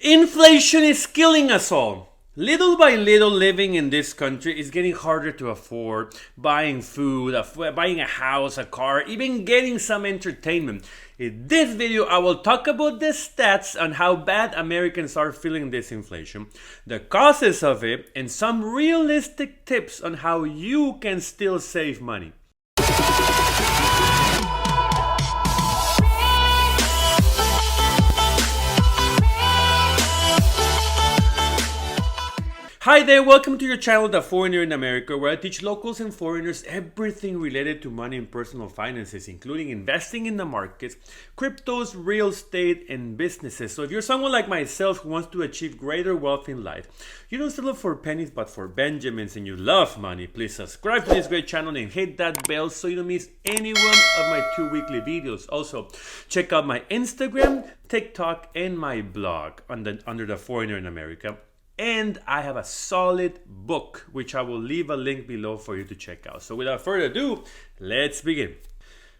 Inflation is killing us all. Little by little, living in this country is getting harder to afford. Buying food, buying a house, a car, even getting some entertainment. In this video, I will talk about the stats on how bad Americans are feeling this inflation, the causes of it, and some realistic tips on how you can still save money. Hi there, welcome to your channel, The Foreigner in America, where I teach locals and foreigners everything related to money and personal finances, including investing in the markets, cryptos, real estate, and businesses. So if you're someone like myself who wants to achieve greater wealth in life, you don't settle for pennies but for Benjamins, and you love money, please subscribe to this great channel and hit that bell so you don't miss any one of my 2 weekly videos. Also, check out my Instagram, TikTok, and my blog under The Foreigner in America. And I have a solid book, which I will leave a link below for you to check out. So without further ado, let's begin.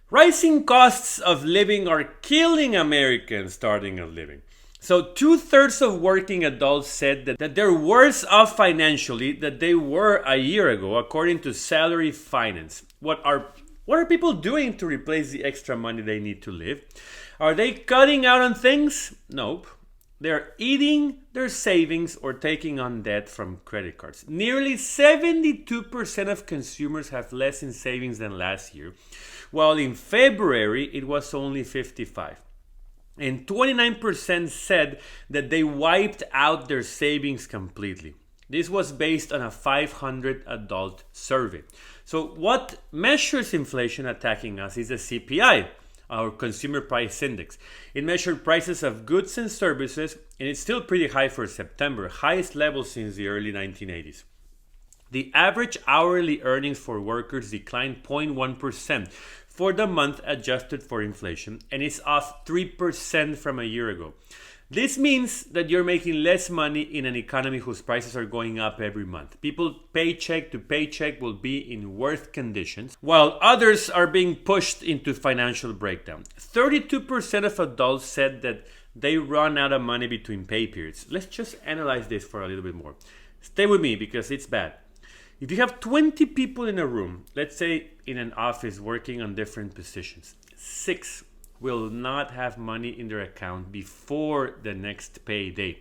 Rising costs of living are killing Americans starting a living. So 2/3 of working adults said that they're worse off financially than they were a year ago, according to Salary Finance. What are people doing to replace the extra money they need to live? Are they cutting out on things? Nope. They're eating their savings or taking on debt from credit cards. Nearly 72% of consumers have less in savings than last year, while in February it was only 55%. And 29% said that they wiped out their savings completely. This was based on a 500 adult survey. So what measures inflation attacking us is the CPI, our Consumer Price Index. It measured prices of goods and services, and it's still pretty high for September, highest level since the early 1980s. The average hourly earnings for workers declined 0.1% for the month adjusted for inflation, and it's off 3% from a year ago. This means that you're making less money in an economy whose prices are going up every month. People paycheck to paycheck will be in worse conditions, while others are being pushed into financial breakdown. 32% of adults said that they run out of money between pay periods. Let's just analyze this for a little bit more. Stay with me because it's bad. If you have 20 people in a room, let's say in an office working on different positions, 6 will not have money in their account before the next payday.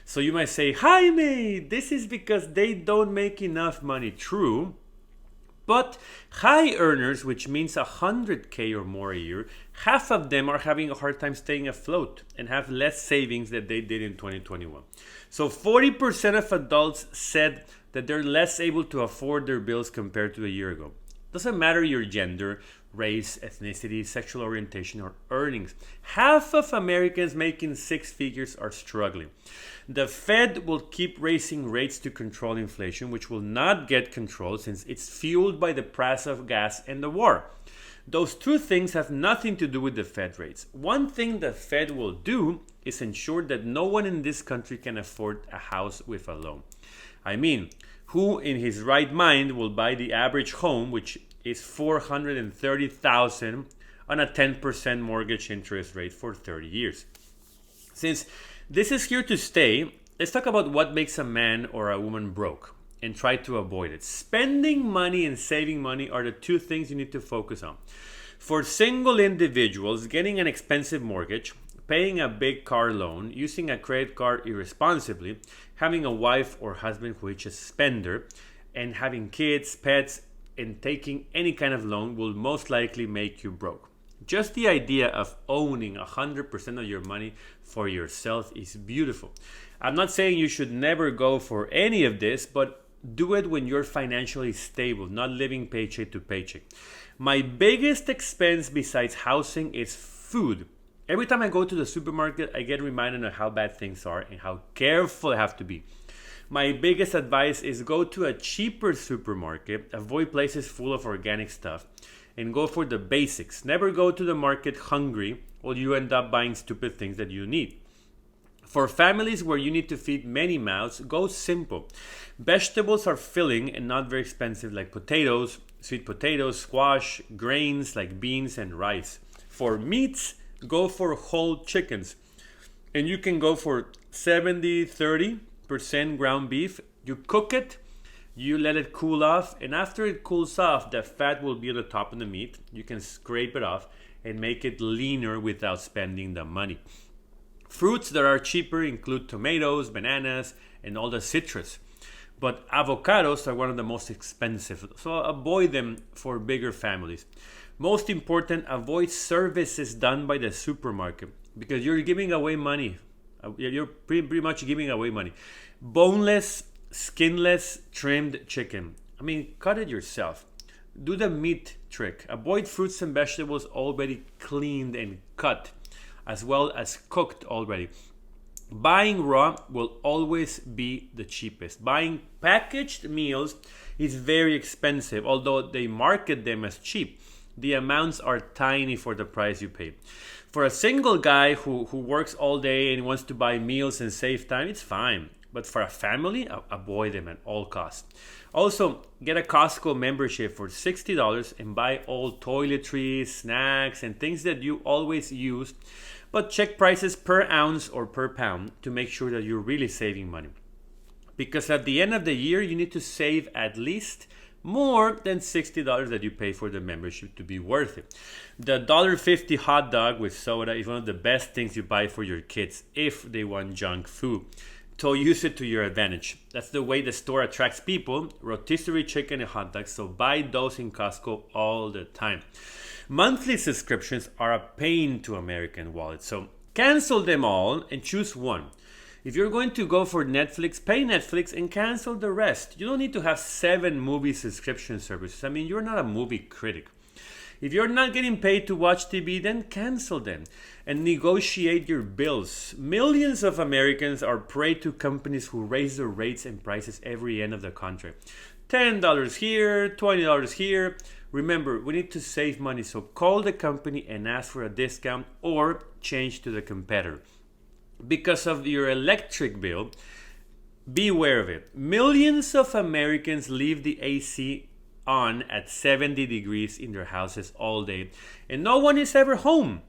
So you might say, Jaime, this is because they don't make enough money. True. But high earners, which means 100K or more a year, half of them are having a hard time staying afloat and have less savings than they did in 2021. So 40% of adults said that they're less able to afford their bills compared to a year ago. Doesn't matter your gender, race, ethnicity, sexual orientation, or earnings. Half of Americans making 6 figures are struggling. The Fed will keep raising rates to control inflation, which will not get controlled since it's fueled by the price of gas and the war. Those 2 things have nothing to do with the Fed rates. One thing the Fed will do is ensure that no one in this country can afford a house with a loan. I mean, who in his right mind will buy the average home, which is $430,000 on a 10% mortgage interest rate for 30 years. Since this is here to stay, let's talk about what makes a man or a woman broke and try to avoid it. Spending money and saving money are the 2 things you need to focus on. For single individuals, getting an expensive mortgage, paying a big car loan, using a credit card irresponsibly, having a wife or husband who is a spender, and having kids, pets, and taking any kind of loan will most likely make you broke. Just the idea of owning 100% of your money for yourself is beautiful. I'm not saying you should never go for any of this, but do it when you're financially stable, not living paycheck to paycheck. My biggest expense besides housing is food. Every time I go to the supermarket, I get reminded of how bad things are and how careful I have to be. My biggest advice is go to a cheaper supermarket, avoid places full of organic stuff, and go for the basics. Never go to the market hungry or you end up buying stupid things that you need. For families where you need to feed many mouths, go simple. Vegetables are filling and not very expensive, like potatoes, sweet potatoes, squash, grains like beans and rice. For meats, go for whole chickens. And you can go for 70-30% ground beef. You cook it, you let it cool off, and after it cools off, the fat will be at the top of the meat. You can scrape it off and make it leaner without spending the money. Fruits that are cheaper include tomatoes, bananas, and all the citrus. But avocados are one of the most expensive, so avoid them for bigger families. Most important, avoid services done by the supermarket because you're giving away money. You're pretty much giving away money. Boneless, skinless, trimmed chicken. I mean, cut it yourself. Do the meat trick. Avoid fruits and vegetables already cleaned and cut, as well as cooked already. Buying raw will always be the cheapest. Buying packaged meals is very expensive, although they market them as cheap. The amounts are tiny for the price you pay. For a single guy who works all day and wants to buy meals and save time, it's fine. But for a family, avoid them at all costs. Also, get a Costco membership for $60 and buy all toiletries, snacks, and things that you always use. But check prices per ounce or per pound to make sure that you're really saving money. Because at the end of the year, you need to save at least more than $60 that you pay for the membership to be worth it. The $1.50 hot dog with soda is one of the best things you buy for your kids if they want junk food. So use it to your advantage. That's the way the store attracts people, rotisserie chicken and hot dogs, so buy those in Costco all the time. Monthly subscriptions are a pain to American wallets, so cancel them all and choose one. If you're going to go for Netflix, pay Netflix and cancel the rest. You don't need to have 7 movie subscription services. I mean, you're not a movie critic. If you're not getting paid to watch TV, then cancel them and negotiate your bills. Millions of Americans are prey to companies who raise their rates and prices every end of the contract. $10 here, $20 here. Remember, we need to save money, so call the company and ask for a discount or change to the competitor. Because of your electric bill, beware of it. Millions of Americans leave the AC on at 70 degrees in their houses all day, and no one is ever home.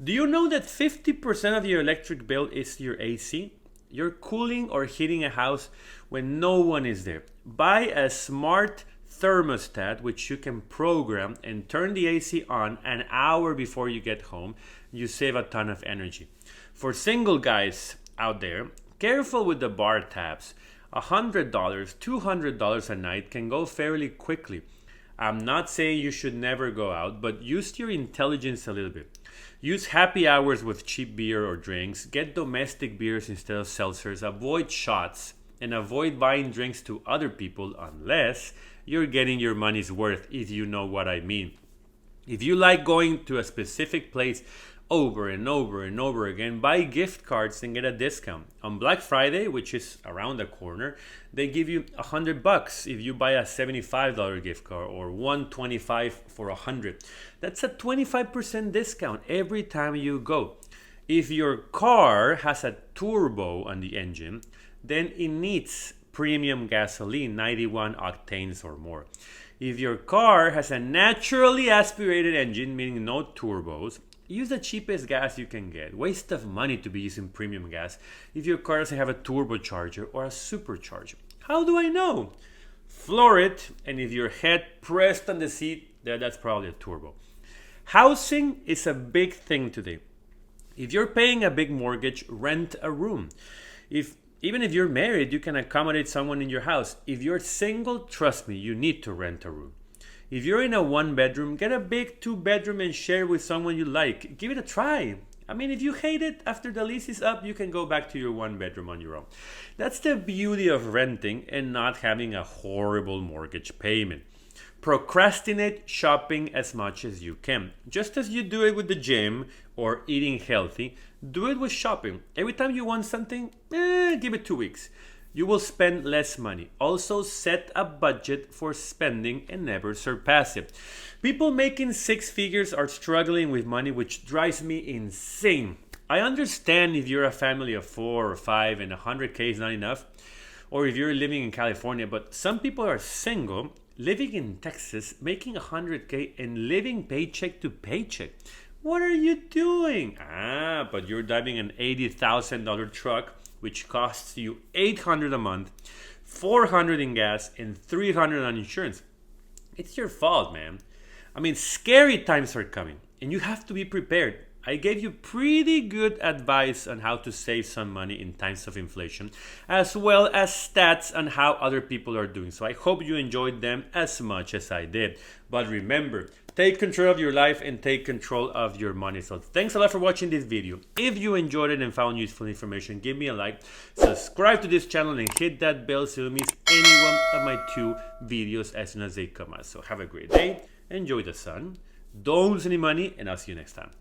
Do you know that 50% of your electric bill is your AC? You're cooling or heating a house when no one is there. Buy a smart thermostat which you can program and turn the AC on an hour before you get home. You save a ton of energy. For single guys out there, careful with the bar tabs. $100, $200 a night can go fairly quickly. I'm not saying you should never go out, but use your intelligence a little bit. Use happy hours with cheap beer or drinks. Get domestic beers instead of seltzers. Avoid shots and avoid buying drinks to other people unless you're getting your money's worth, if you know what I mean. If you like going to a specific place over and over and over again, buy gift cards and get a discount. On Black Friday, which is around the corner, they give you $100 if you buy a $75 gift card or $125 for $100. That's a 25% discount every time you go. If your car has a turbo on the engine, then it needs premium gasoline, 91 octanes or more. If your car has a naturally aspirated engine, meaning no turbos, use the cheapest gas you can get. Waste of money to be using premium gas if your car doesn't have a turbocharger or a supercharger. How do I know? Floor it, and if your head pressed on the seat, that's probably a turbo. Housing is a big thing today. If you're paying a big mortgage, rent a room. Even if you're married, you can accommodate someone in your house. If you're single, trust me, you need to rent a room. If you're in a 1-bedroom, get a big 2-bedroom and share with someone you like. Give it a try. I mean, if you hate it, after the lease is up, you can go back to your 1-bedroom on your own. That's the beauty of renting and not having a horrible mortgage payment. Procrastinate shopping as much as you can. Just as you do it with the gym or eating healthy, do it with shopping. Every time you want something, give it 2 weeks. You will spend less money. Also, set a budget for spending and never surpass it. People making 6 figures are struggling with money, which drives me insane. I understand if you're a family of 4 or 5 and 100K is not enough, or if you're living in California, but some people are single, living in Texas, making 100K and living paycheck to paycheck. What are you doing? Ah, but you're driving an $80,000 truck, which costs you $800 a month, $400 in gas, and $300 on insurance. It's your fault, man. I mean, scary times are coming, and you have to be prepared. I gave you pretty good advice on how to save some money in times of inflation, as well as stats on how other people are doing. So I hope you enjoyed them as much as I did. But remember, take control of your life and take control of your money. So thanks a lot for watching this video. If you enjoyed it and found useful information, give me a like, subscribe to this channel, and hit that bell so you don't miss any one of my 2 videos as soon as they come out. So have a great day, enjoy the sun, don't lose any money, and I'll see you next time.